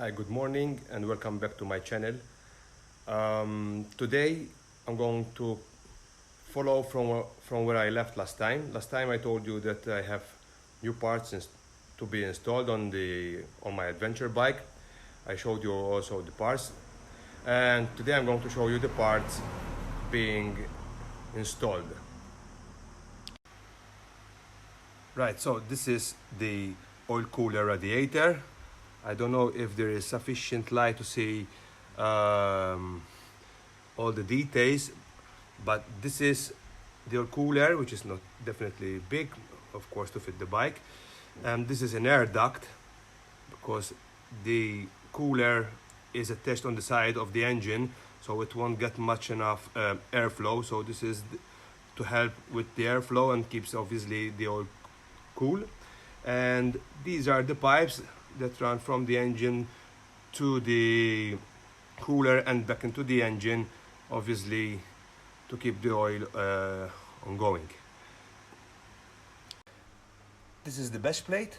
Hi, good morning and welcome back to my channel. Today I'm going to follow from where I left last time. Last time I told you that I have new parts to be installed on my adventure bike. I showed you also the parts, and today I'm going to show you the parts being installed. Right, so this is the oil cooler radiator. I don't know if there is sufficient light to see all the details, but this is the oil cooler, which is not definitely big, of course, to fit the bike. And this is an air duct because the cooler is attached on the side of the engine, so it won't get much enough airflow. So this is to help with the airflow and keeps obviously the oil cool. And these are the pipes that run from the engine to the cooler and back into the engine, obviously to keep the oil ongoing. This is the bashplate,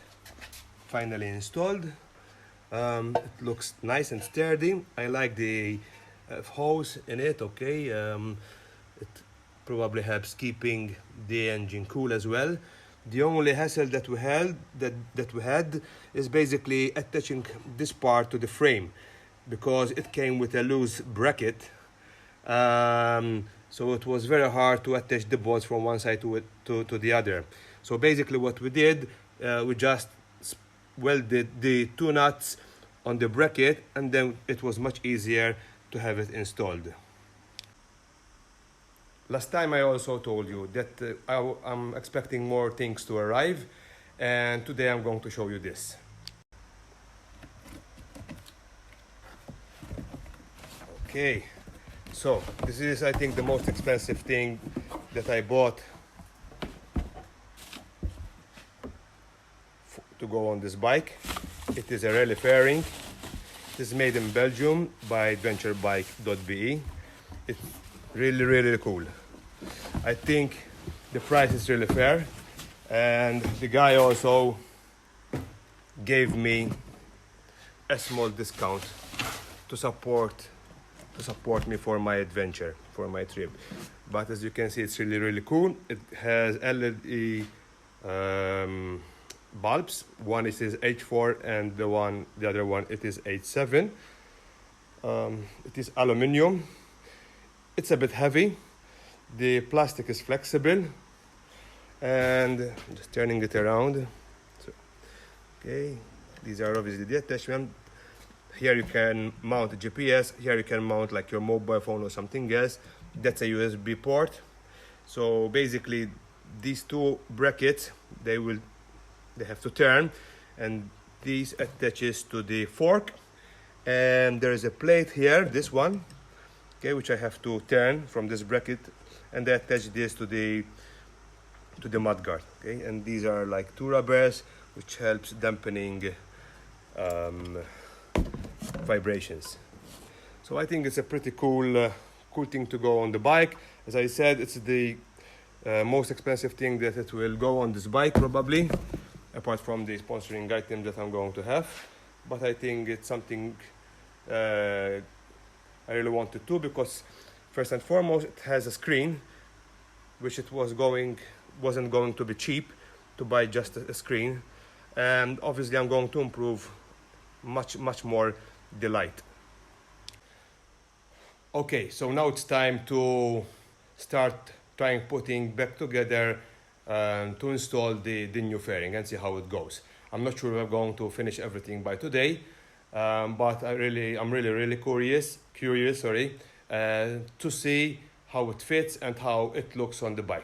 finally installed. It looks nice and sturdy. I like the hose in it. Okay, it probably helps keeping the engine cool as well. The only hassle that we had is basically attaching this part to the frame, because it came with a loose bracket, so it was very hard to attach the bolts from one side to the other. So basically what we did, we just welded the two nuts on the bracket, and then it was much easier to have it installed. Last time I also told you that I'm expecting more things to arrive, and today I'm going to show you this. Okay, so this is, I think, the most expensive thing that I bought to go on this bike. It is a rally fairing. It is made in Belgium by adventurebike.be. It's really cool. I think the price is really fair, and the guy also gave me a small discount to support me for my adventure, for my trip. But as you can see, it's really cool. It has LED bulbs. One is H4 and the other one it is H7. It is aluminium. It's a bit heavy. The plastic is flexible, and I'm just turning it around. So, okay, these are obviously the attachment. Here you can mount a GPS. Here you can mount like your mobile phone or something else. That's a USB port. So basically, these two brackets they have to turn, and these attaches to the fork. And there is a plate here, this one, okay, which I have to turn from this bracket, and they attach this to the mudguard. Okay, and these are like two rubbers, which helps dampening vibrations. So I think it's a pretty cool thing to go on the bike. As I said, it's the most expensive thing that it will go on this bike probably, apart from the sponsoring item that I'm going to have. But I think it's something I really wanted to, because first and foremost it has a screen, which wasn't going to be cheap to buy just a screen, and obviously I'm going to improve much more the light. Okay, so now it's time to start putting back together to install the new fairing and see how it goes. I'm not sure if I'm going to finish everything by today, but I'm really curious to see how it fits and how it looks on the bike.